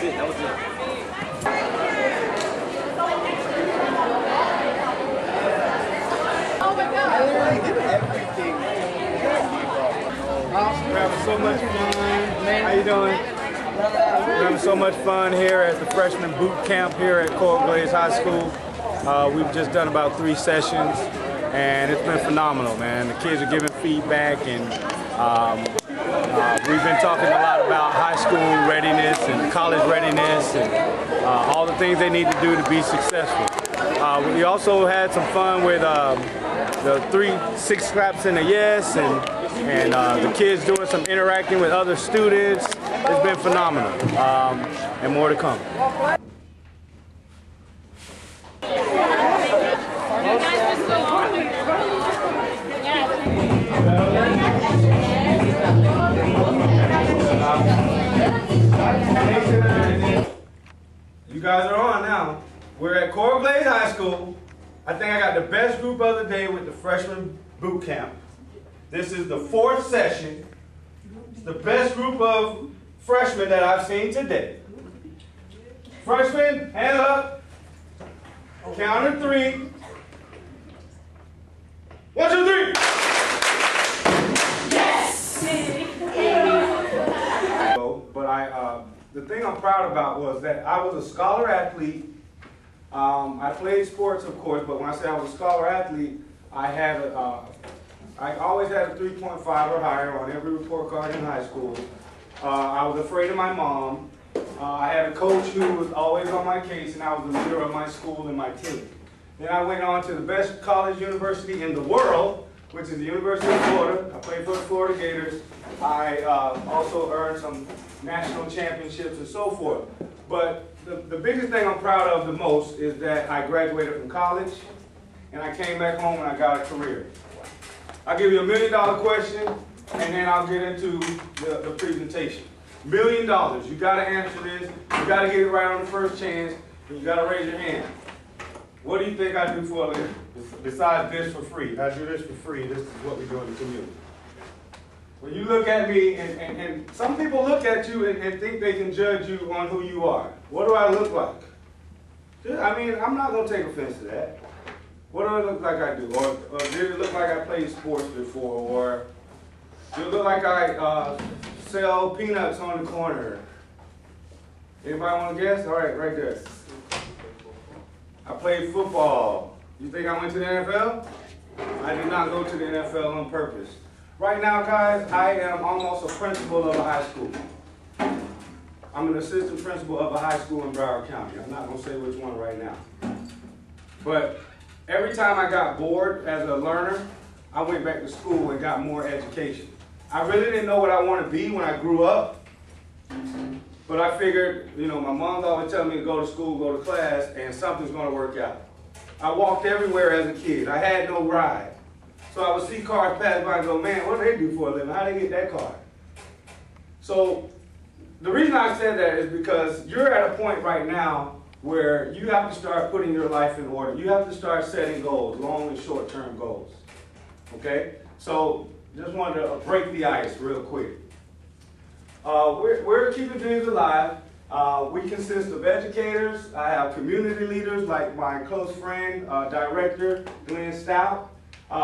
it. That was it. Oh my God! I literally did everything. We're having so much fun. How you doing? We're having so much fun here at the freshman boot camp here at Coral Glaze High School. We've just done about 3 sessions, and it's been phenomenal, man. The kids are giving feedback, and we've been talking a lot about high school readiness and college readiness and all the things they need to do to be successful. We also had some fun with the 3 6 claps and a yes, and the kids doing some interacting with other students. It's been phenomenal, and more to come. You guys are on now. We're at Coral Glaze High School. I think I got the best group of the day with the freshman boot camp. This is the 4th session. It's the best group of freshmen that I've seen today. Freshmen, hands up. Count to 3. 1, 2, 3. Yes! But the thing I'm proud about was that I was a scholar athlete. I played sports, of course, but when I say I was a scholar athlete, I always had a 3.5 or higher on every report card in high school. I was afraid of my mom. I had a coach who was always on my case, and I was the leader of my school and my team. Then I went on to the best college university in the world, which is the University of Florida. I played for the Florida Gators. I also earned some national championships and so forth. But the biggest thing I'm proud of the most is that I graduated from college, and I came back home and I got a career. I'll give you $1 million question, and then I'll get into the presentation. $1 million, you gotta answer this, you gotta get it right on the first chance, and you gotta raise your hand. What do you think I do for a living? Besides this for free. I do this for free, this is what we do in the community. When you look at me, and some people look at you and think they can judge you on who you are. What do I look like? I mean, I'm not gonna take offense to that. What do I look like I do? Or did it look like I played sports before? Or did it look like I sell peanuts on the corner? Anybody want to guess? All right, right there. I played football. You think I went to the NFL? I did not go to the NFL on purpose. Right now, guys, I am almost a principal of a high school. I'm an assistant principal of a high school in Broward County. I'm not going to say which one right now. But every time I got bored as a learner, I went back to school and got more education. I really didn't know what I wanted to be when I grew up, but I figured, you know, my mom's always telling me to go to school, go to class, and something's going to work out. I walked everywhere as a kid. I had no ride. So I would see cars pass by and go, man, what do they do for a living? How do they get that car? So the reason I said that is because you're at a point right now where you have to start putting your life in order. You have to start setting goals, long and short-term goals. Okay? So just wanted to break the ice real quick. We're keeping dreams alive. We consist of educators. I have community leaders like my close friend, director, Glenn Stout.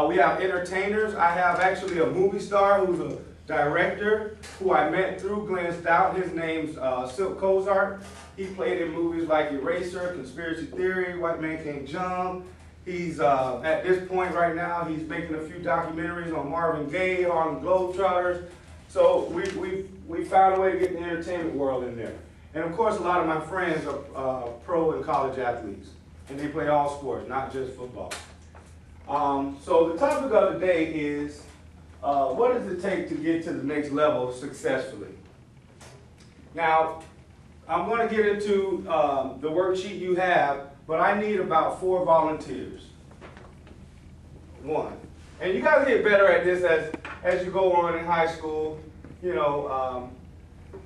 We have entertainers. I have actually a movie star who's a director who I met through Glenn Stout. His name's Silk Cozart. He played in movies like Eraser, Conspiracy Theory, White Man Can't Jump. He's, at this point right now, he's making a few documentaries on Marvin Gaye, Harlem Globetrotters. So we found a way to get the entertainment world in there. And of course, a lot of my friends are pro and college athletes. And they play all sports, not just football. So the topic of the day is, what does it take to get to the next level successfully? Now, I'm going to get into the worksheet you have, but I need about 4 volunteers. 1. And you guys get better at this as you go on in high school. You know,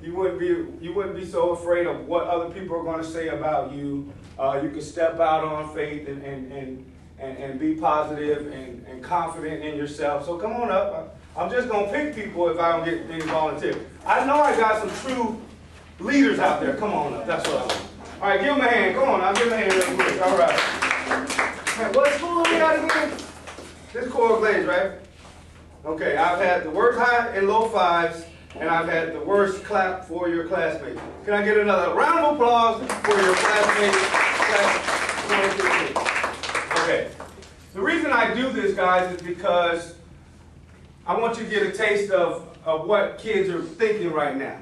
you wouldn't be so afraid of what other people are going to say about you. You can step out on faith and be positive and confident in yourself. So come on up. I'm just going to pick people if I don't get any volunteers. I know I got some true Leaders out there, come on up. That's what I want. All right, give them a hand. Come on, I'll give them a hand real quick. All right. Man, what school we got again? This Coral Glades, right? Okay, I've had the worst high and low fives, and I've had the worst clap for your classmates. Can I get another round of applause for your classmates? Okay. The reason I do this, guys, is because I want you to get a taste of what kids are thinking right now.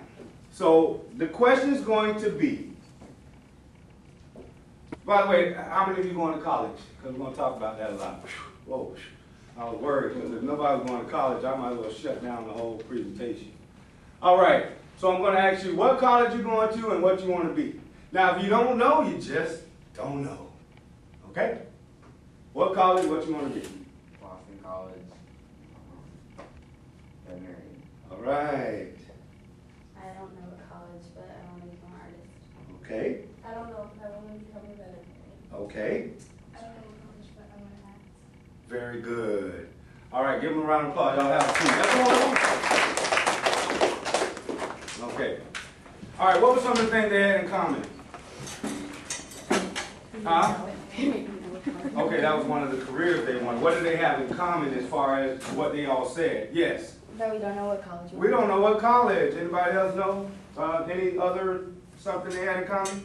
So the question is going to be, by the way, how many of you going to college? Because we're going to talk about that a lot. Whoa, I was worried because if nobody was going to college, I might as well shut down the whole presentation. All right, so I'm going to ask you what college you're going to and what you want to be. Now, if you don't know, you just don't know. Okay? What college, what you want to be? Boston College. Veterinary. All right. I don't know what college, but I want to become an artist. Okay. I don't know if I want to become a veterinarian. Okay. I don't know what college, but I want to act. Very good. All right, give them a round of applause. Y'all have a seat. That's all. Okay. All right, what were some of the things they had in common? Huh? Okay, that was one of the careers they wanted. What did they have in common as far as what they all said? Yes. But we don't know what college. We don't know what college. Anybody else know? Any other something they had in common?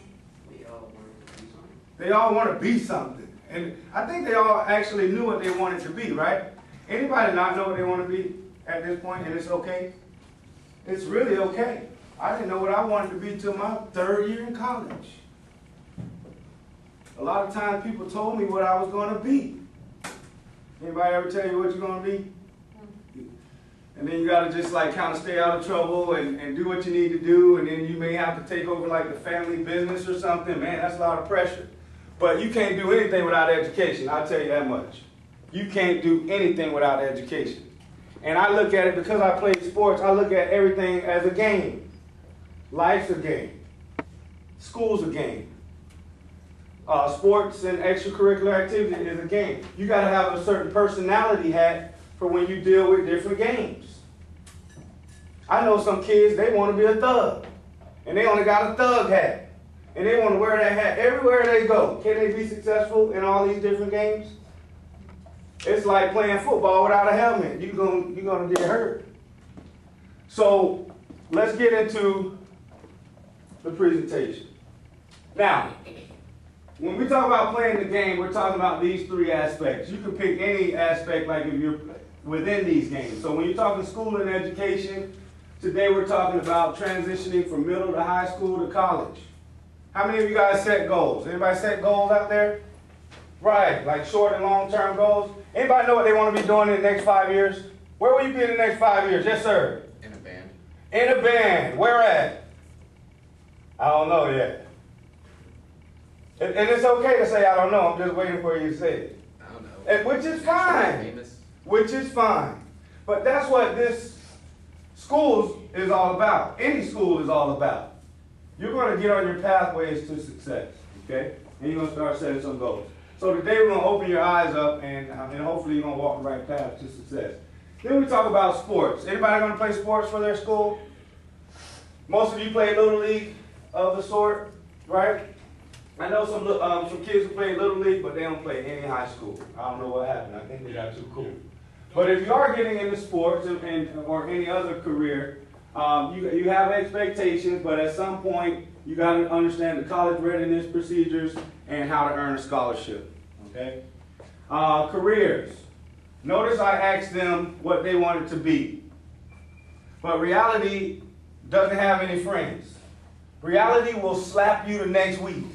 They all want to be something. And I think they all actually knew what they wanted to be, right? Anybody not know what they want to be at this point, and it's okay? It's really okay. I didn't know what I wanted to be till my 3rd year in college. A lot of times people told me what I was going to be. Anybody ever tell you what you're going to be? And then you got to just like kind of stay out of trouble and do what you need to do, and then you may have to take over like the family business or something. Man, that's a lot of pressure. But you can't do anything without education, I'll tell you that much. You can't do anything without education. And I look at it, because I play sports, I look at everything as a game. Life's a game. School's a game. Sports and extracurricular activity is a game. You got to have a certain personality hat for when you deal with different games. I know some kids, they want to be a thug. And they only got a thug hat. And they want to wear that hat everywhere they go. Can they be successful in all these different games? It's like playing football without a helmet. You're gonna get hurt. So let's get into the presentation. Now, when we talk about playing the game, we're talking about these 3 aspects. You can pick any aspect like if you're within these games. So when you're talking school and education, today we're talking about transitioning from middle to high school to college. How many of you guys set goals? Anybody set goals out there? Right, like short and long-term goals. Anybody know what they want to be doing in the next 5 years? Where will you be in the next 5 years? Yes, sir. In a band. In a band. Where at? I don't know yet. And it's okay to say I don't know. I'm just waiting for you to say it. I don't know. Which is fine. Which is fine. But that's what this school is all about. Any school is all about. You're going to get on your pathways to success, okay? And you're going to start setting some goals. So today we're going to open your eyes up, and hopefully you're going to walk the right path to success. Then we talk about sports. Anybody going to play sports for their school? Most of you play Little League of the sort, right? I know some kids who play Little League, but they don't play any high school. I don't know what happened. I think they got too cool. But if you are getting into sports or any other career, you have expectations, but at some point you got to understand the college readiness procedures and how to earn a scholarship. Okay? Careers. Notice I asked them what they wanted to be. But reality doesn't have any friends. Reality will slap you the next week,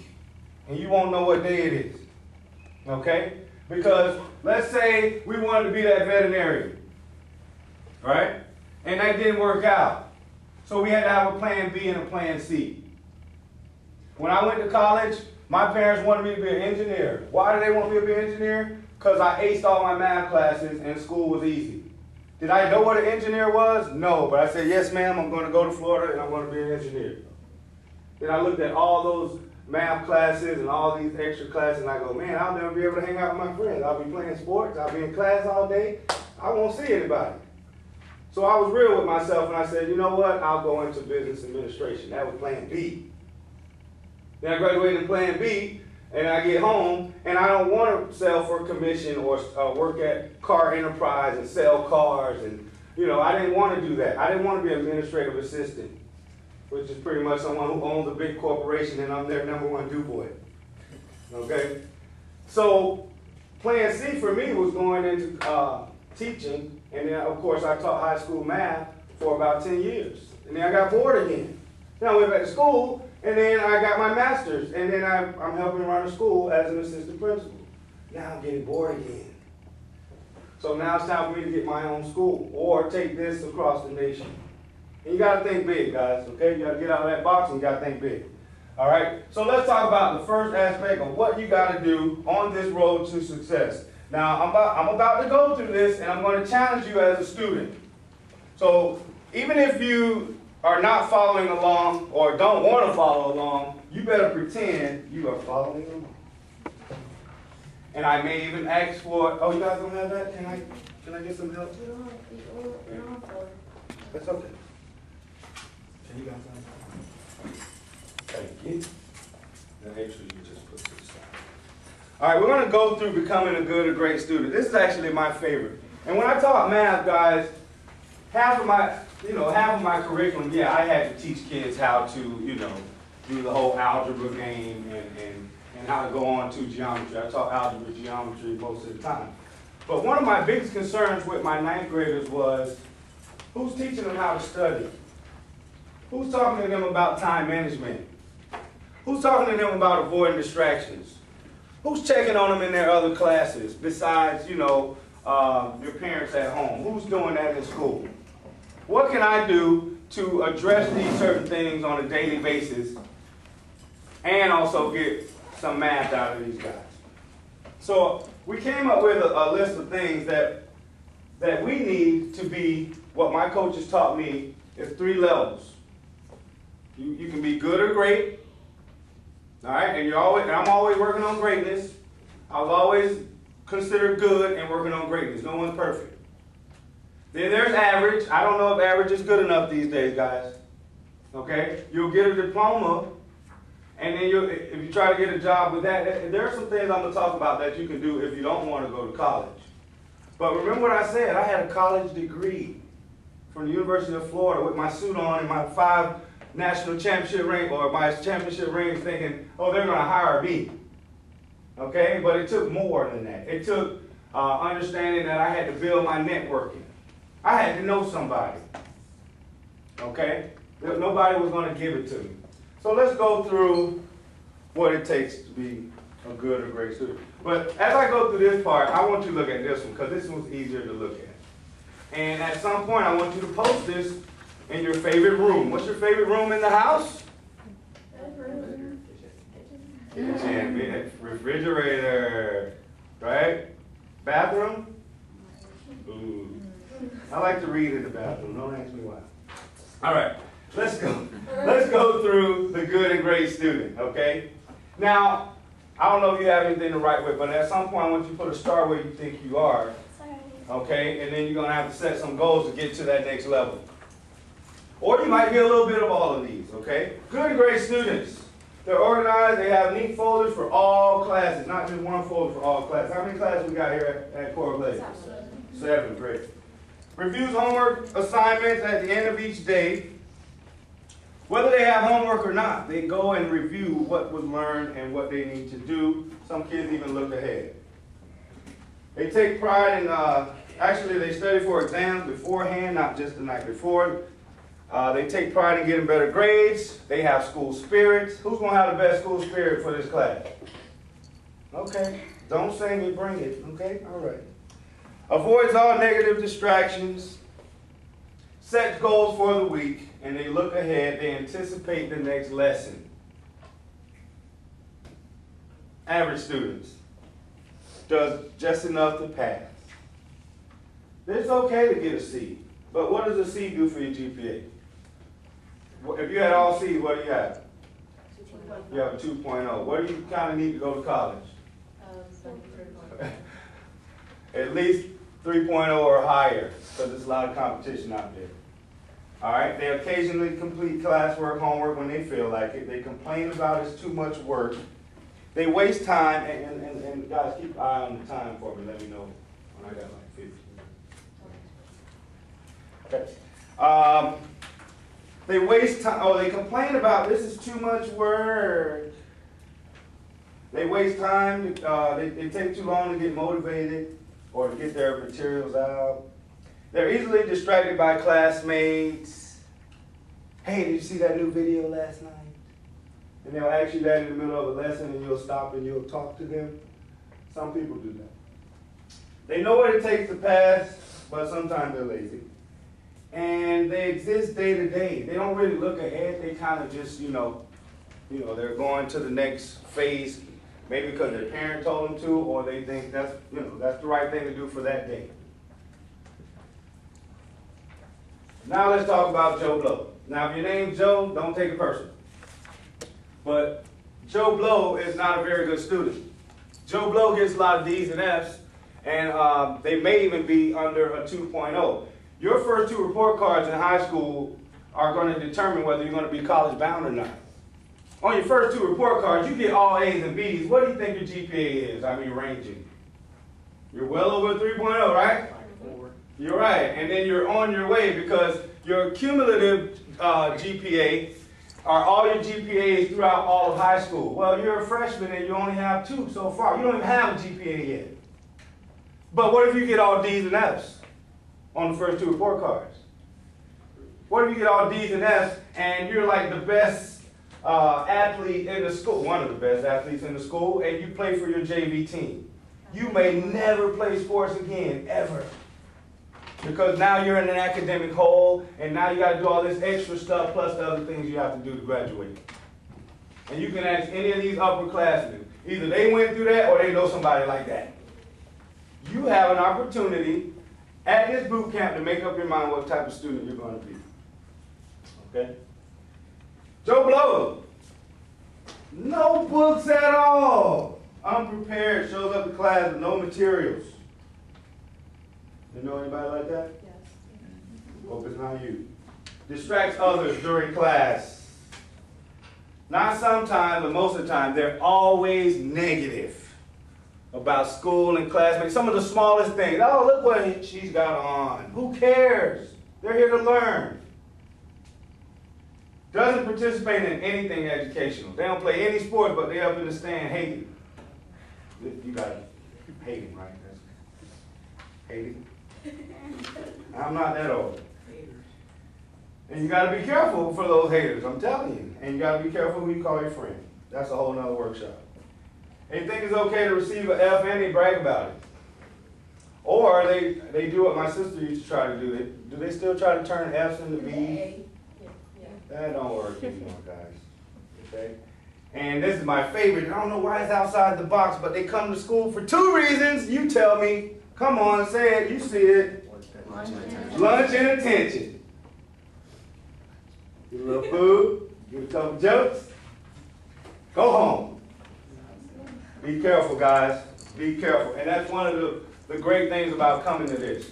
and you won't know what day it is. Okay? Because let's say we wanted to be that veterinarian, right? And that didn't work out. So we had to have a plan B and a plan C. When I went to college, my parents wanted me to be an engineer. Why did they want me to be an engineer? Because I aced all my math classes and school was easy. Did I know what an engineer was? No, but I said, yes ma'am, I'm going to go to Florida and I'm going to be an engineer. Then I looked at all those math classes and all these extra classes and I go, man, I'll never be able to hang out with my friends. I'll be playing sports, I'll be in class all day, I won't see anybody. So I was real with myself and I said, you know what, I'll go into business administration. That was plan B. Then I graduated in plan B, and I get home, and I don't want to sell for commission or work at Car Enterprise and sell cars. And, you know, I didn't want to do that. I didn't want to be an administrative assistant, which is pretty much someone who owns a big corporation, and I'm their #1 do-boy. Okay? So plan C for me was going into teaching, and then, of course, I taught high school math for about 10 years. And then I got bored again. Then I went back to school, and then I got my master's, and then I'm helping run a school as an assistant principal. Now I'm getting bored again. So now it's time for me to get my own school or take this across the nation. And you got to think big, guys, okay? You got to get out of that box and you got to think big. All right? So let's talk about the first aspect of what you got to do on this road to success. Now, I'm about to go through this, and I'm going to challenge you as a student. So even if you are not following along or don't want to follow along, you better pretend you are following along. And I may even ask for, oh, you guys don't have that? Can I get some help? That's okay. Can you guys have that? Thank you. Then make sure you just put this aside. All right, we're going to go through becoming a good or great student. This is actually my favorite. And when I taught math, guys, half of my curriculum, yeah, I had to teach kids how to, do the whole algebra game and how to go on to geometry. I taught algebra, geometry most of the time. But one of my biggest concerns with my 9th graders was, who's teaching them how to study? Who's talking to them about time management? Who's talking to them about avoiding distractions? Who's checking on them in their other classes besides, your parents at home? Who's doing that in school? What can I do to address these certain things on a daily basis and also get some math out of these guys? So we came up with a list of things that we need to be, what my coaches taught me is 3 levels. You can be good or great. All right, and I'm always working on greatness. I was always considered good and working on greatness. No one's perfect. Then there's average. I don't know if average is good enough these days, guys. Okay, you'll get a diploma, and then if you try to get a job with that, there are some things I'm going to talk about that you can do if you don't want to go to college. But remember what I said. I had a college degree from the University of Florida with my suit on and my 5 national championship ring, or my championship rings, thinking, oh, they're going to hire me. Okay? But it took more than that. It took understanding that I had to build my networking. I had to know somebody. Okay? Nobody was going to give it to me. So let's go through what it takes to be a good or great student. But as I go through this part, I want you to look at this one, because this one's easier to look at. And at some point, I want you to post this in your favorite room. What's your favorite room in the house? Kitchen, refrigerator, right? Bathroom? Ooh. I like to read in the bathroom. Don't ask me why. All right, let's go. Let's go through the good and great student, okay? Now, I don't know if you have anything to write with, but at some point, I want you to put a star where you think you are, okay? And then you're going to have to set some goals to get to that next level. Or you might be a little bit of all of these, okay? Good and great students. They're organized. They have neat folders for all classes, not just one folder for all classes. How many classes we got here at Core Blade? 7, great. Reviews homework assignments at the end of each day. Whether they have homework or not, they go and review what was learned and what they need to do. Some kids even look ahead. They take pride in, actually they study for exams beforehand, not just the night before. They take pride in getting better grades. They have school spirit. Who's going to have the best school spirit for this class? Okay. Don't sing it, bring it. Okay? All right. Avoids all negative distractions. Sets goals for the week. And they look ahead. They anticipate the next lesson. Average students. Does just enough to pass. It's okay to get a C. But what does a C do for your GPA? If you had all C's, what do you have? 2.0. You have a 2.0. What do you kind of need to go to college? At least 3.0 or higher, because there's a lot of competition out there. All right, they occasionally complete classwork, homework when they feel like it. They complain about it's too much work. They waste time, and guys, keep an eye on the time for me. Let me know when I got like 15. Okay. They waste time, or they complain about this is too much work. They waste time, they take too long to get motivated or to get their materials out. They're easily distracted by classmates. Hey, did you see that new video last night? And they'll ask you that in the middle of a lesson and you'll stop and you'll talk to them. Some people do that. They know what it takes to pass, but sometimes they're lazy. And they exist day to day. They don't really look ahead. They kind of just, they're going to the next phase, maybe because their parent told them to, or they think that's the right thing to do for that day. Now let's talk about Joe Blow. Now, if your name's Joe, don't take it personal. But Joe Blow is not a very good student. Joe Blow gets a lot of D's and F's, and they may even be under a 2.0. Your first 2 report cards in high school are going to determine whether you're going to be college bound or not. On your first 2 report cards, you get all A's and B's. What do you think your GPA is? I mean, ranging. You're well over 3.0, right? You're right. And then you're on your way because your cumulative GPA are all your GPAs throughout all of high school. Well, you're a freshman and you only have 2 so far. You don't even have a GPA yet. But what if you get all D's and F's on the first 2 report cards? What if you get all D's and F's and you're like the best athlete in the school, one of the best athletes in the school, and you play for your JV team? You may never play sports again, ever. Because now you're in an academic hole, and now you got to do all this extra stuff plus the other things you have to do to graduate. And you can ask any of these upperclassmen. Either they went through that or they know somebody like that. You have an opportunity at this boot camp to make up your mind what type of student you're going to be. Okay? Joe Blow. No books at all. Unprepared, shows up to class with no materials. You know anybody like that? Yes. Hope it's not you. Distracts others during class. Not sometimes, but most of the time, they're always negative about school and classmates. Some of the smallest things. Oh, look what she's got on. Who cares? They're here to learn. Doesn't participate in anything educational. They don't play any sports, but they up in the stand hating. You got hating, right? That's hating. I'm not that old. And you got to be careful for those haters, I'm telling you. And you got to be careful who you call your friend. That's a whole nother workshop. They think it's okay to receive an F and they brag about it. Or they do what my sister used to try to do. Do they still try to turn F's into B's? Yeah. That don't work anymore, guys. Okay? And this is my favorite. I don't know why it's outside the box, but they come to school for 2 reasons. You tell me. Come on, say it. You see it. Lunch and attention. Get a little food. Get a couple jokes. Go home. Be careful, guys. Be careful. And that's one of the great things about coming to this.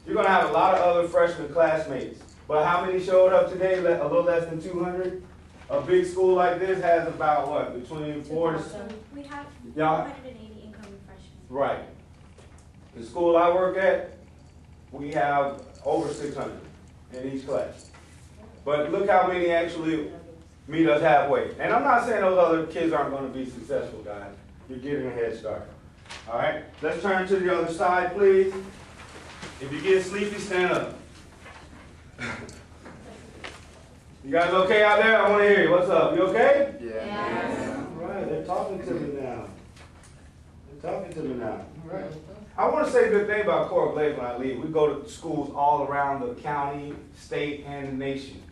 You're going to have a lot of other freshman classmates. But how many showed up today? A little less than 200? A big school like this has about what? Between 4 to... We have Yeah. 480 incoming freshmen. Right. The school I work at, we have over 600 in each class. But look how many actually meet us halfway. And I'm not saying those other kids aren't going to be successful, guys. You're getting a head start. All right? Let's turn to the other side, please. If you get sleepy, stand up. You guys okay out there? I want to hear you. What's up? You okay? Yeah. All right, they're talking to me now. They're talking to me now. All right. I want to say a good thing about Coral Glades when I leave. We go to schools all around the county, state, and the nation.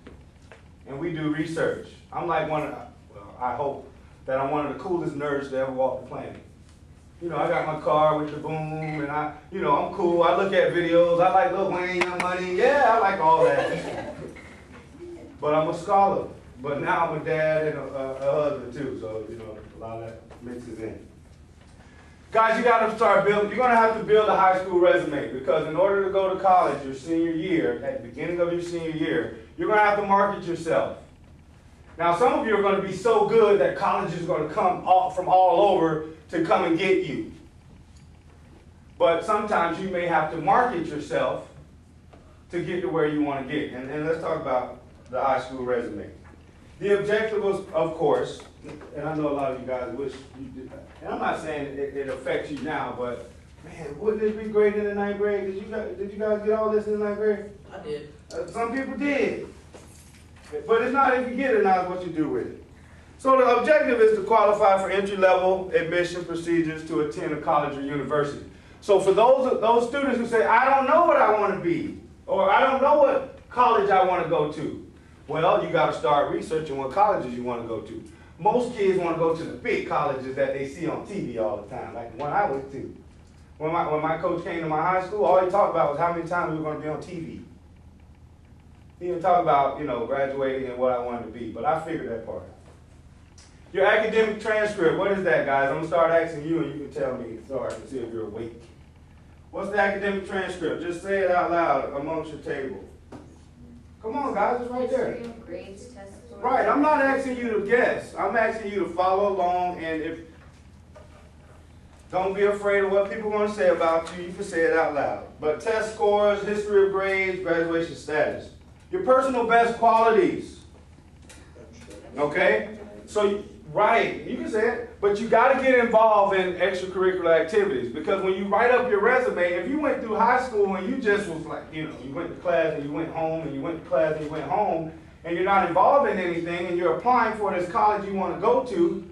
And we do research. I'm like I hope that I'm one of the coolest nerds to ever walk the planet. You know, I got my car with the boom, and I'm cool. I look at videos. I like Lil Wayne, Young Money. Yeah, I like all that. But I'm a scholar. But now I'm a dad and a husband too. So, a lot of that mixes in. Guys, you got to start building. You're going to have to build a high school resume because in order to go to college your senior year, at the beginning of your senior year, you're going to have to market yourself. Now, some of you are going to be so good that college is going to come from all over to come and get you. But sometimes you may have to market yourself to get to where you want to get. And let's talk about the high school resume. The objective was, of course, and I know a lot of you guys wish you did that. And I'm not saying it affects you now, but man, wouldn't it be great in the 9th grade? Did you guys get all this in the 9th grade? I did. Some people did. But it's not if you get it, now it's what you do with it. So the objective is to qualify for entry-level admission procedures to attend a college or university. So for those students who say, I don't know what I want to be, or I don't know what college I want to go to, well, you got to start researching what colleges you want to go to. Most kids want to go to the big colleges that they see on TV all the time, like the one I went to. When my coach came to my high school, all he talked about was how many times we were going to be on TV. He didn't talk about, graduating and what I wanted to be, but I figured that part out. Your academic transcript, what is that, guys? I'm going to start asking you and you can tell me so I can see if you're awake. What's the academic transcript? Just say it out loud amongst your table. Come on, guys, it's right there. History of grades, test scores. Right, I'm not asking you to guess. I'm asking you to follow along, and don't be afraid of what people are going to say about you. You can say it out loud. But test scores, history of grades, graduation status. Your personal best qualities. Okay? So, right, you can say it, but you got to get involved in extracurricular activities because when you write up your resume, if you went through high school and you just was like, you went to class and you went home and you went to class and you went home and you're not involved in anything and you're applying for this college you want to go to,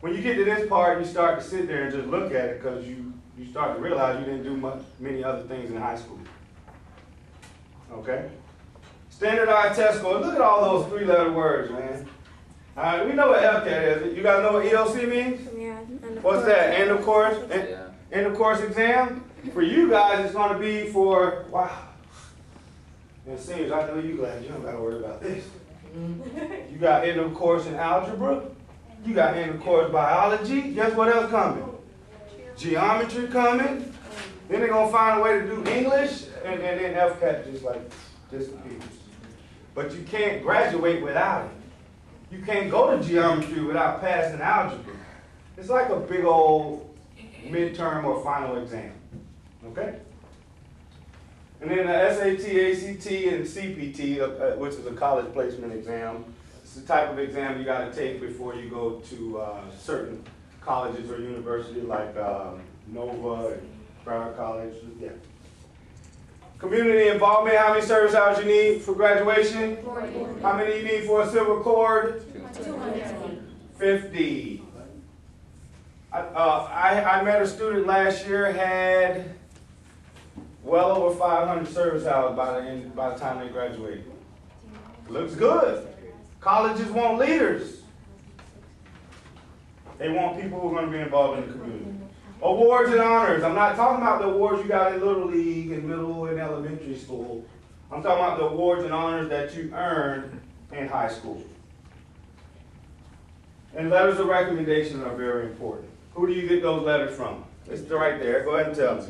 when you get to this part, you start to sit there and just look at it because you start to realize you didn't do many other things in high school. Okay? Standardized test scores. Look at all those 3-letter words, man. We know what LCAT is. You guys know what ELC means? Yeah. What's that? End of course? Yeah. End of course exam? For you guys, it's going to be for, wow. And seniors, I know you glad you don't got to worry about this. You got end of course in algebra. You got end of course biology. Guess what else coming? Geometry coming. Then they're going to find a way to do English. And then LCAT just like disappears. But you can't graduate without it. You can't go to geometry without passing algebra. It's like a big old midterm or final exam. Okay? And then the SAT, ACT, and CPT, which is a college placement exam. It's the type of exam you got to take before you go to certain colleges or universities like Nova and Broward College. Yeah. Community involvement, how many service hours you need for graduation? 40. How many you need for a silver cord? 200. 50. I met a student last year, had well over 500 service hours by the time they graduated. Looks good. Colleges want leaders. They want people who are going to be involved in the community. Awards and honors. I'm not talking about the awards you got in Little League and middle and elementary school. I'm talking about the awards and honors that you earned in high school. And letters of recommendation are very important. Who do you get those letters from? It's right there. Go ahead and tell me.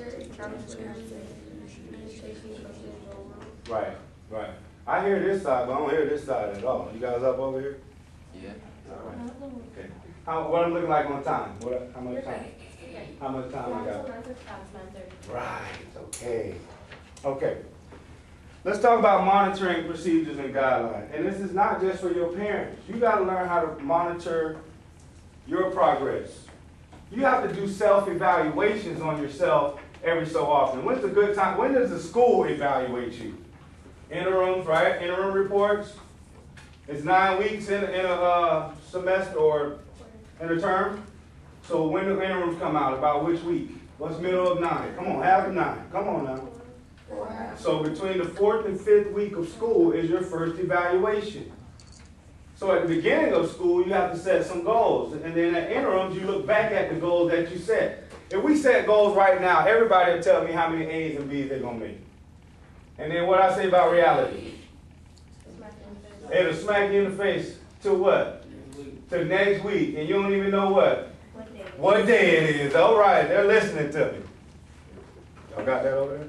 Right, right. I hear this side, but I don't hear this side at all. You guys up over here? Yeah. All right. Okay. What I'm looking like on time? How much time? How much time I got? Right, okay. Okay. Let's talk about monitoring procedures and guidelines. And this is not just for your parents. You got to learn how to monitor your progress. You have to do self-evaluations on yourself every so often. When's a good time? When does the school evaluate you? Interims, right? Interim reports. It's 9 weeks in a semester or in a term. So when do interims come out? About which week? What's middle of 9? Come on, half of 9. Come on now. So between the 4th and 5th week of school is your first evaluation. So at the beginning of school, you have to set some goals. And then at interims, you look back at the goals that you set. If we set goals right now, everybody will tell me how many A's and B's they're going to make. And then what I say about reality? It'll smack you in the face to what? To next week. And you don't even know what? What day? What day it is. All right, they're listening to me. Y'all got that over there?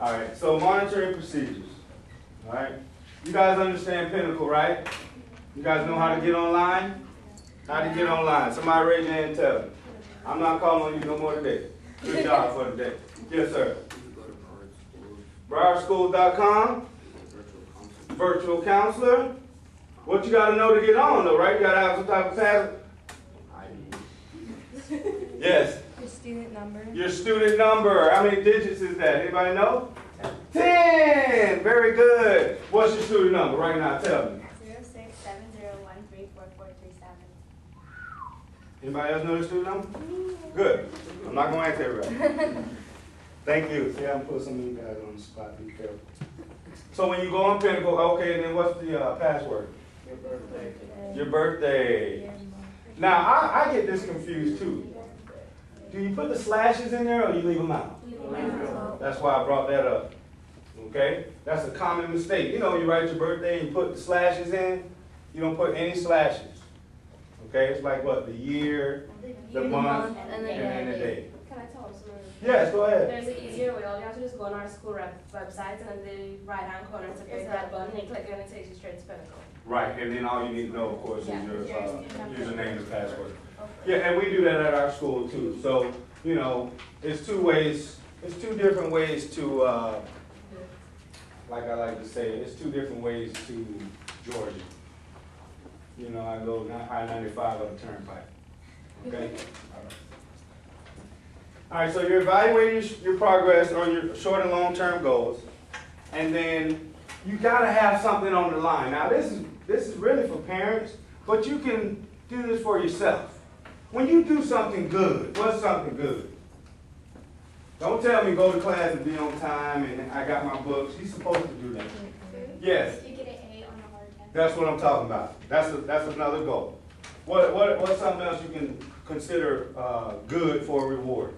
All right, so monitoring procedures. All right, you guys understand Pinnacle, right? You guys know how to get online? How to get online? Somebody raise your hand and tell me. I'm not calling on you no more today. Good job for today. Yes, sir. BrowardSchools.com. Virtual counselor. What you got to know to get on, though, right? You got to have some type of password. Yes. Your student number. Your student number. How many digits is that? Anybody know? 10. Very good. What's your student number right now? Tell me. 0670134437. Anybody else know their student number? Good. I'm not going to ask everybody. Thank you. See, I'm putting some of you guys on the spot. Be careful. So when you go on Pinnacle, okay, then what's the password? Your birthday. Your birthday. Now, I get this confused too. Do you put the slashes in there or you leave them out? That's why I brought that up. Okay? That's a common mistake. You know, you write your birthday and you put the slashes in, you don't put any slashes. Okay? It's like what? The year, the month, and then the day. Can I tell them something? Yes, go ahead. There's an easier way. All you have to do is go on our school websites, and in the right-hand corner, it's a big red button. You click it, and it takes you straight to Pinnacle. Right, and then all you need to know, of course, is Yeah. your username and password. Yeah, and we do that at our school too. So, you know, it's two ways, it's two different ways to, like I like to say, it's two different ways to Georgia. You know, I go I-95 on the turnpike. Okay? All right, so you're evaluating your progress on your short and long-term goals, and then you gotta have something on the line. Now, this is really for parents, but you can do this for yourself. When you do something good, what's something good? Don't tell me go to class and be on time and I got my books. You're supposed to do that. Yes. You get an A on a hard test. That's what I'm talking about. That's another goal. What's something else you can consider good for a reward?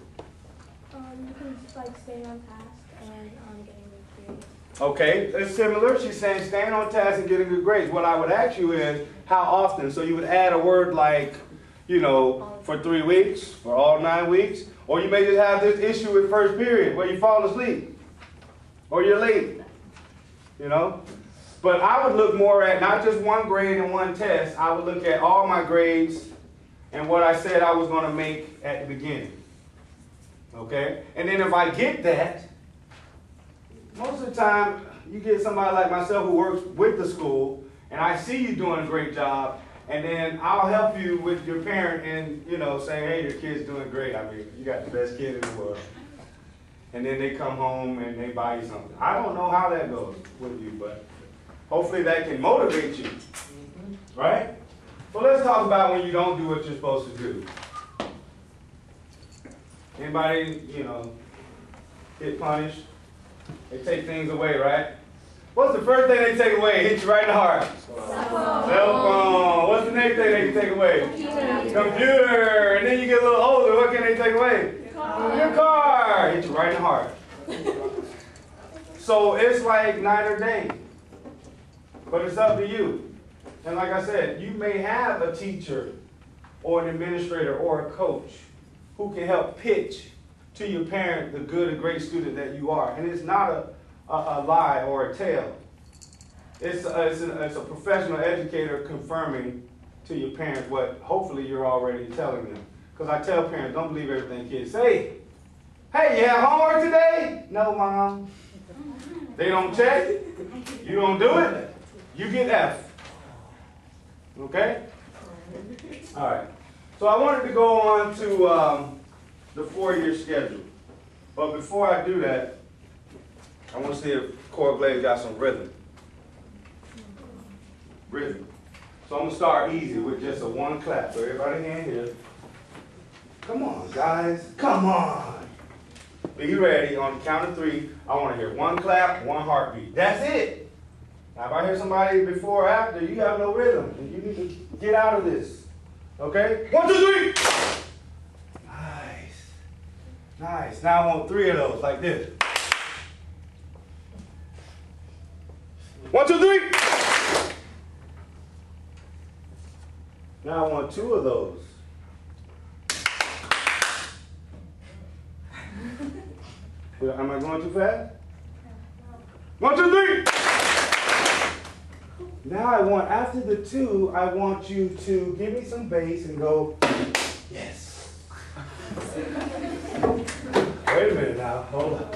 You can like stay on task and getting good grades. Okay, it's similar. She's saying staying on task and getting good grades. What I would ask you is how often. So you would add a word like, you know, for 3 weeks, for all 9 weeks. Or you may just have this issue with first period where you fall asleep. Or you're late. You know? But I would look more at not just one grade and one test. I would look at all my grades and what I said I was going to make at the beginning. Okay? And then if I get that, most of the time you get somebody like myself who works with the school and I see you doing a great job and then I'll help you with your parent and, you know, saying, hey, your kid's doing great. I mean, you got the best kid in the world. And then they come home and they buy you something. I don't know how that goes with you, but hopefully that can motivate you. Right? So let's talk about when you don't do what you're supposed to do. Anybody, you know, get punished? They take things away, right? What's the first thing they take away? Hit you right in the heart. Cell phone. What's the next thing they can take away? Computer. And then you get a little older. What can they take away? Your car. Hit you right in the heart. So it's like night or day. But it's up to you. And like I said, you may have a teacher or an administrator or a coach who can help pitch to your parent the good and great student that you are. And it's not a lie or a tale. It's a professional educator confirming to your parents what hopefully you're already telling them. Because I tell parents, don't believe everything kids say. Hey, you have homework today? No, Mom. They don't check. You don't do it. You get F. Okay? All right. So I wanted to go on to the 4-year schedule. But before I do that, I want to see if Cora Glaze got some rhythm. Rhythm. So I'm going to start easy with just a one clap. So everybody hand here. Come on, guys. Come on. Be ready. On the count of 3, I want to hear one clap, one heartbeat. That's it. Now, if I hear somebody before or after, you have no rhythm. You need to get out of this. Okay? 1, 2, 3. Nice. Nice. Now I want 3 of those, like this. 1, 2, 3. Now I want 2 of those. Am I going too fast? 1, 2, 3. Now I want, after the 2, I want you to give me some bass and go, yes. Wait a minute now, hold on.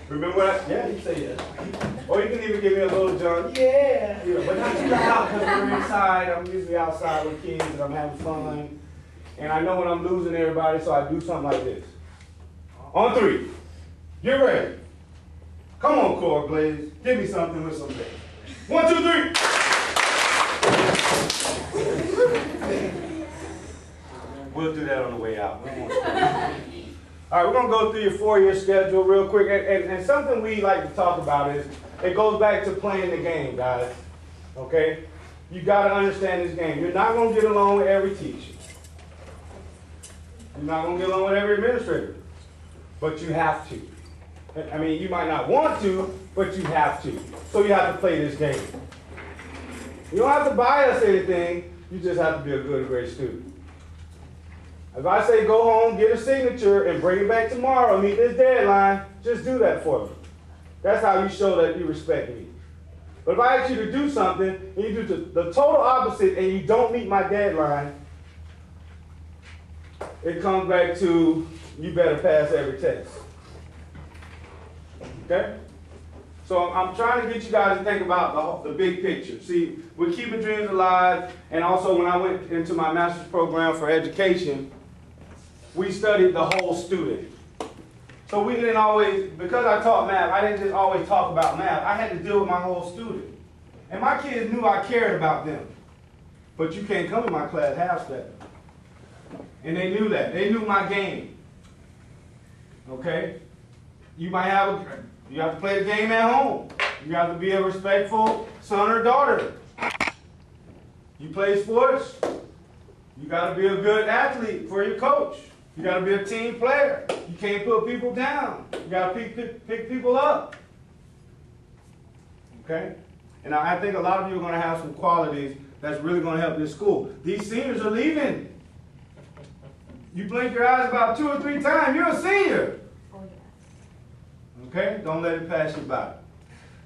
Remember what yeah, you say yes. Or you can even give me a little John, yeah. You know, but not too loud because we're inside. I'm usually outside with kids and I'm having fun. And I know when I'm losing everybody, so I do something like this. On 3. Get ready. Come on, Core Blaze. Give me something with some bass. 1, 2, 3. We'll do that on the way out. All right, we're going to go through your 4-year schedule real quick. And something we like to talk about is, it goes back to playing the game, guys. Okay? You got to understand this game. You're not going to get along with every teacher. You're not going to get along with every administrator. But you have to. I mean, you might not want to, but you have to. So you have to play this game. You don't have to buy us anything. You just have to be a good, great student. If I say go home, get a signature, and bring it back tomorrow, meet this deadline, just do that for me. That's how you show that you respect me. But if I ask you to do something, and you do the total opposite, and you don't meet my deadline, it comes back to you better pass every test. Okay? So I'm trying to get you guys to think about the big picture. See, we're keeping dreams alive, and also when I went into my master's program for education, we studied the whole student. So we didn't always, because I taught math, I didn't just always talk about math. I had to deal with my whole student. And my kids knew I cared about them. But you can't come to my class half-stepping. And they knew that. They knew my game. Okay? You might have you have to play the game at home. You have to be a respectful son or daughter. You play sports, you got to be a good athlete for your coach. You got to be a team player. You can't put people down. You got to pick people up. Okay? And I think a lot of you are going to have some qualities that's really going to help this school. These seniors are leaving. You blink your eyes about 2 or 3 times, you're a senior. Okay? Don't let it pass you by.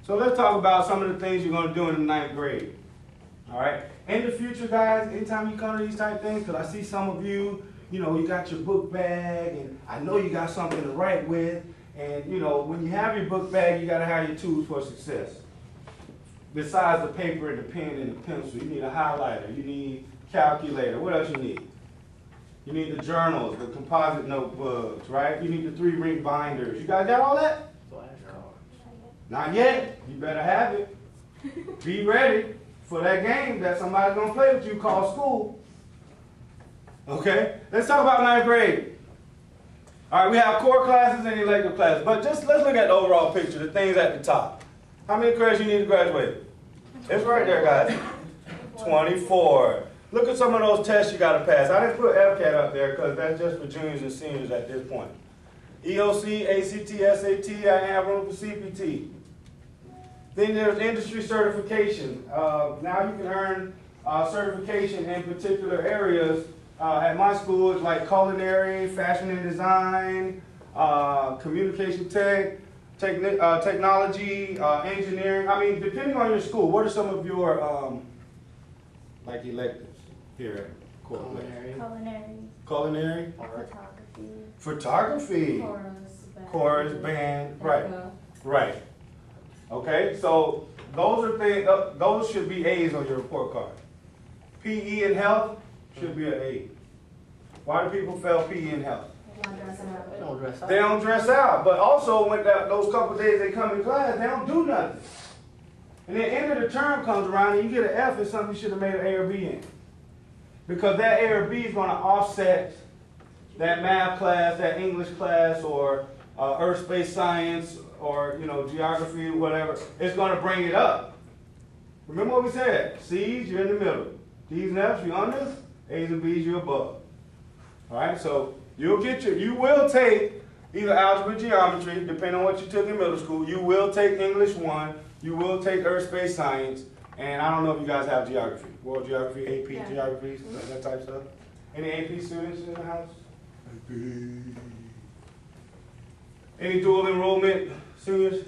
So let's talk about some of the things you're going to do in the 9th grade. All right? In the future, guys, anytime you come to these type things, because I see some of you, you know, you got your book bag, and I know you got something to write with. And, you know, when you have your book bag, you got to have your tools for success. Besides the paper and the pen and the pencil, you need a highlighter, you need a calculator. What else you need? You need the journals, the composite notebooks, right? You need the 3-ring binders. You guys got all that? Not yet. You better have it. Be ready for that game that somebody's going to play with you called school. Okay? Let's talk about 9th grade. All right, we have core classes and elective classes. But just let's look at the overall picture, the things at the top. How many credits you need to graduate? It's right there, guys. 24. Look at some of those tests you got to pass. I didn't put FCAT up there because that's just for juniors and seniors at this point. EOC, ACT, SAT, I have room for CPT. Then there's industry certification. Now you can earn certification in particular areas. At my school, it's like culinary, fashion and design, communication technology, engineering. I mean, depending on your school, what are some of your like electives here at Culinary. Culinary? Photography. Photography. Chorus, band, right. Right. Okay, so those are things, those should be A's on your report card. PE and health should be an A. Why do people fail PE and health? They don't dress out. But also, when those couple days they come in class, they don't do nothing. And then end of the term comes around and you get an F in something you should have made an A or B in. Because that A or B is going to offset that math class, that English class, or earth, space, science, or geography, whatever. It's going to bring it up. Remember what we said? C's, you're in the middle. D's and F's, you're under. A's and B's, you're above. All right, so you will take either algebra or geometry, depending on what you took in middle school. You will take English 1. You will take Earth Space Science, and I don't know if you guys have geography, world geography, AP Yeah. geography, that type of stuff. Any AP students in the house? AP. Any dual enrollment seniors?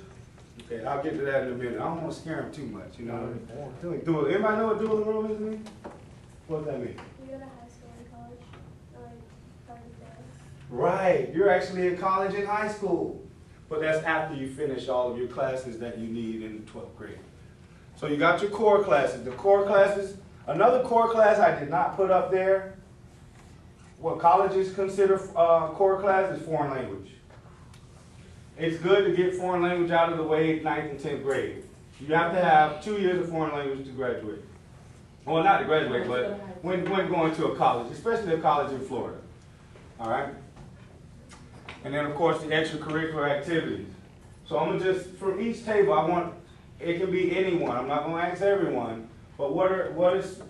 Okay, I'll get to that in a minute. I don't want to scare them too much, you know. Dual. Anybody know what dual enrollment means? What does that mean? You go to high school and college, like, part of that. Right, you're actually in college and high school. But that's after you finish all of your classes that you need in the 12th grade. So you got your core classes. The core classes, another core class I did not put up there, what colleges consider core class is foreign language. It's good to get foreign language out of the way 9th and 10th grade. You have to have 2 years of foreign language to graduate. Well, not to graduate, but when going to a college, especially a college in Florida. All right? And then, of course, the extracurricular activities. So I'm going to just, from each table, it can be anyone. I'm not going to ask everyone, but what is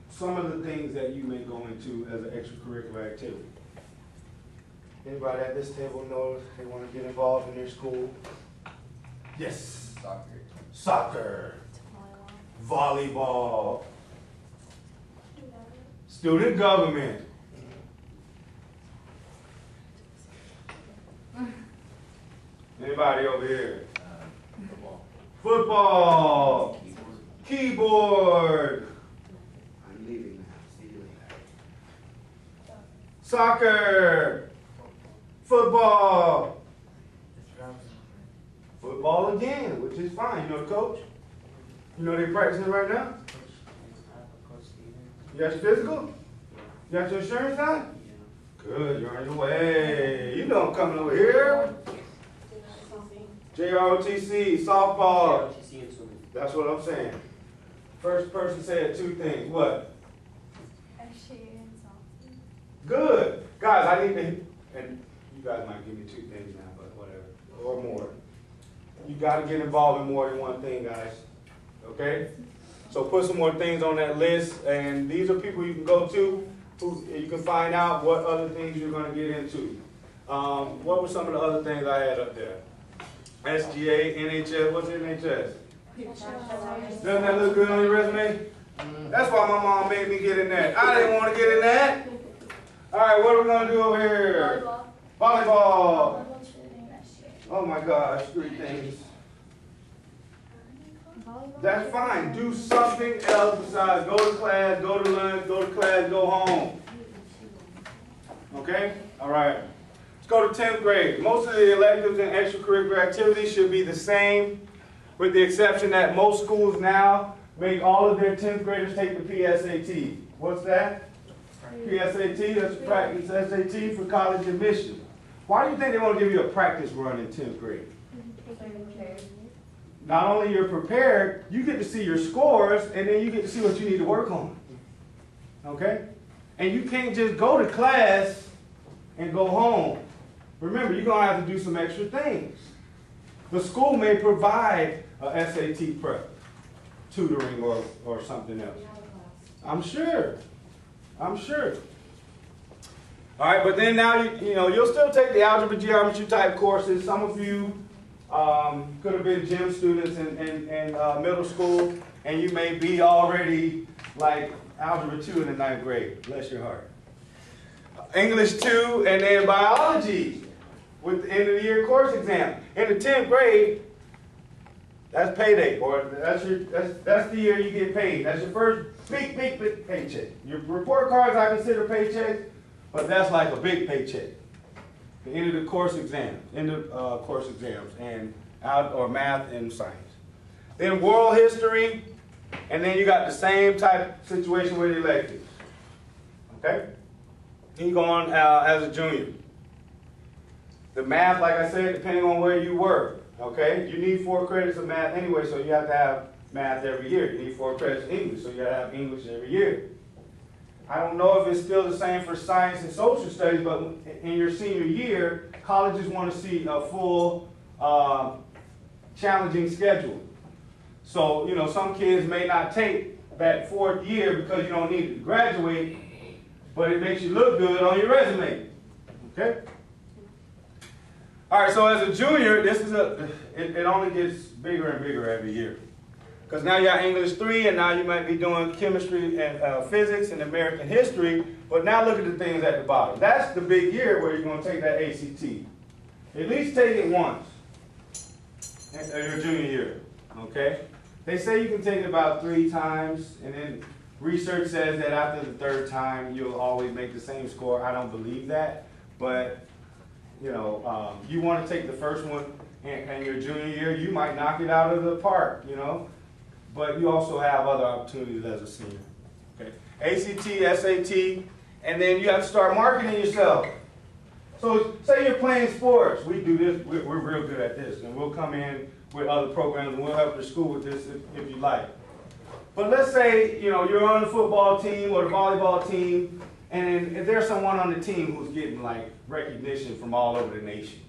some of the things that you may go into as an extracurricular activity? Anybody at this table knows they want to get involved in their school? Yes. Soccer. Soccer. Volleyball. Student government. Anybody over here? Football. Football. Keyboard. I'm leaving now. See you later. Soccer. Football. Football again, which is fine. You know the coach? You know they're practicing right now? You got your physical? You got your insurance done? Good, you're on your way. You know I'm coming over here. JROTC, softball. That's what I'm saying. First person said 2 things. What? Good. Guys, I need to, and you guys might give me 2 things now, but whatever, or more. You got to get involved in more than one thing, guys. Okay? So put some more things on that list, and these are people you can go to who you can find out what other things you're going to get into. What were some of the other things I had up there? SGA, NHS, what's NHS? Doesn't that look good on your resume? That's why my mom made me get in that. I didn't want to get in that. All right, what are we going to do over here? Volleyball. Oh my gosh, 3 things. That's fine. Do something else besides go to class, go to lunch, go to class, go home. Okay? All right. Let's go to 10th grade. Most of the electives and extracurricular activities should be the same, with the exception that most schools now make all of their 10th graders take the PSAT. What's that? PSAT, that's practice SAT for college admission. Why do you think they want to give you a practice run in 10th grade? Not only you're prepared, you get to see your scores, and then you get to see what you need to work on. Okay? And you can't just go to class and go home. Remember, you're going to have to do some extra things. The school may provide a SAT prep, tutoring or something else. I'm sure. I'm sure. All right, but then now you'll still take the algebra, geometry type courses. Some of you could have been gym students in middle school, and you may be already like algebra 2 in the 9th grade. Bless your heart. English 2, and then biology with the end of the year course exam. In the 10th grade, that's payday, boy. That's the year you get paid. That's your first big paycheck. Your report cards I consider paychecks, but that's like a big paycheck. The end of the course exam, course exams, and or math and science. Then world history, and then you got the same type of situation with electives. Okay? Then you go on as a junior. The math, like I said, depending on where you were. Okay? You need 4 credits of math anyway, so you have to have math every year. You need 4 credits of English, so you got to have English every year. I don't know if it's still the same for science and social studies, but in your senior year, colleges want to see a full, challenging schedule. So, some kids may not take that 4th year because you don't need it to graduate, but it makes you look good on your resume. Okay? All right, so as a junior, it only gets bigger and bigger every year. Because now you got English 3, and now you might be doing chemistry and physics and American history, but now look at the things at the bottom. That's the big year where you're going to take that ACT. At least take it once in your junior year, okay? They say you can take it about 3 times, and then research says that after the 3rd time, you'll always make the same score. I don't believe that, but you know, you want to take the first one in your junior year, you might knock it out of the park, you know, but you also have other opportunities as a senior. Okay, ACT, SAT, and then you have to start marketing yourself. So say you're playing sports, we do this, we're real good at this, and we'll come in with other programs and we'll help your school with this if you like. But let's say, you know, you're on the football team or the volleyball team, and if there's someone on the team who's getting like recognition from all over the nation.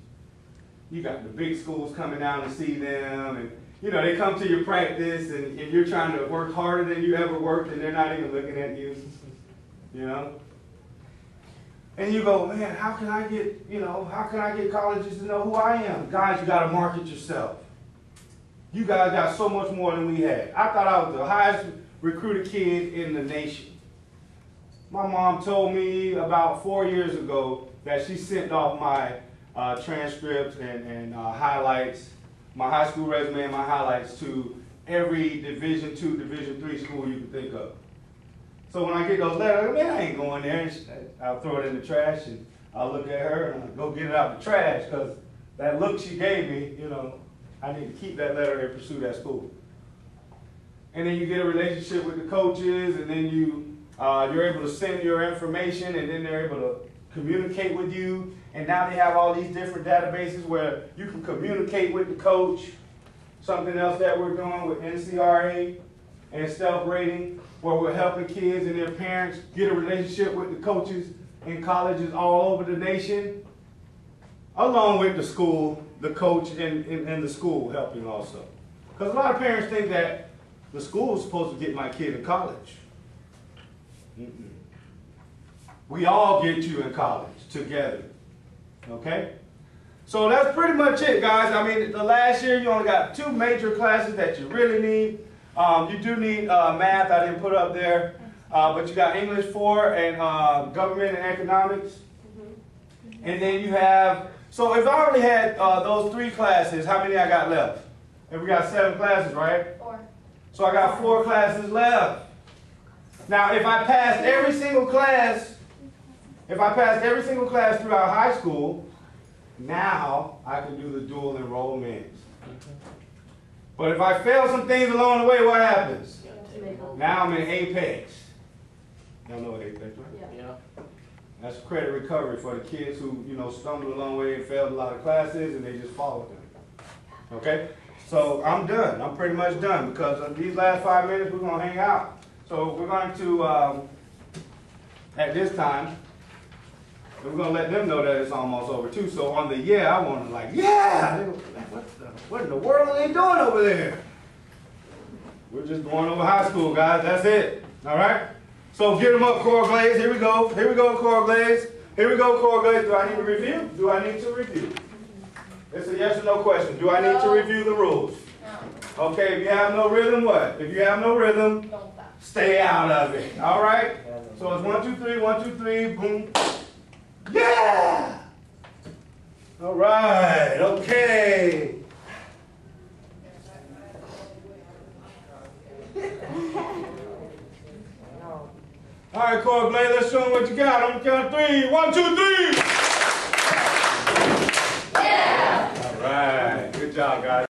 You got the big schools coming down to see them, and you know, they come to your practice, and you're trying to work harder than you ever worked, and they're not even looking at you, you know? And you go, man, how can I get colleges to know who I am? Guys, you got to market yourself. You guys got so much more than we had. I thought I was the highest recruited kid in the nation. My mom told me about 4 years ago that she sent off my transcripts and highlights, my high school resume and my highlights to every Division II, Division III school you can think of. So when I get those letters, man, I ain't going there. And I'll throw it in the trash, and I'll look at her and I'll go get it out the trash, because that look she gave me, you know, I need to keep that letter and pursue that school. And then you get a relationship with the coaches, and then you're able to send your information, and then they're able to communicate with you. And now they have all these different databases where you can communicate with the coach. Something else that we're doing with NCRA and self-rating, where we're helping kids and their parents get a relationship with the coaches in colleges all over the nation, along with the school, the coach and the school helping also. Because a lot of parents think that the school is supposed to get my kid in college. We all get you in college together, okay? So that's pretty much it, guys. I mean, the last year you only got 2 major classes that you really need. You do need math, I didn't put up there, but you got English 4 and government and economics. And then you have, so if I only had those 3 classes, how many I got left? And we got 7 classes, right? 4. So I got 4 classes left. Now, if I passed every single class, throughout high school, now I can do the dual enrollment. But if I fail some things along the way, what happens? Now I'm in Apex. Y'all know what Apex, right? Yeah. That's credit recovery for the kids who, you know, stumbled a long way and failed a lot of classes, and they just followed them. Okay? So I'm done. I'm pretty much done, because of these last 5 minutes, we're going to hang out. So we're going to, at this time, we're going to let them know that it's almost over too. So on the yeah, I want to like, yeah! What in the world are they doing over there? We're just going over high school, guys. That's it. All right? So get them up, Coral Glaze. Here we go. Here we go, Coral Glaze. Here we go, Coral Glaze. Do I need to review? Do I need to review? It's a yes or no question. Do I need to review the rules? No. Okay, if you have no rhythm, what? If you have no rhythm, stay out of it. All right? So it's 1, 2, 3, 1, 2, 3, boom. Yeah! All right, okay. All right, Coral Glaze, let's show them what you got. On the count of 3. 1, 2, 3. Yeah! All right, good job, guys.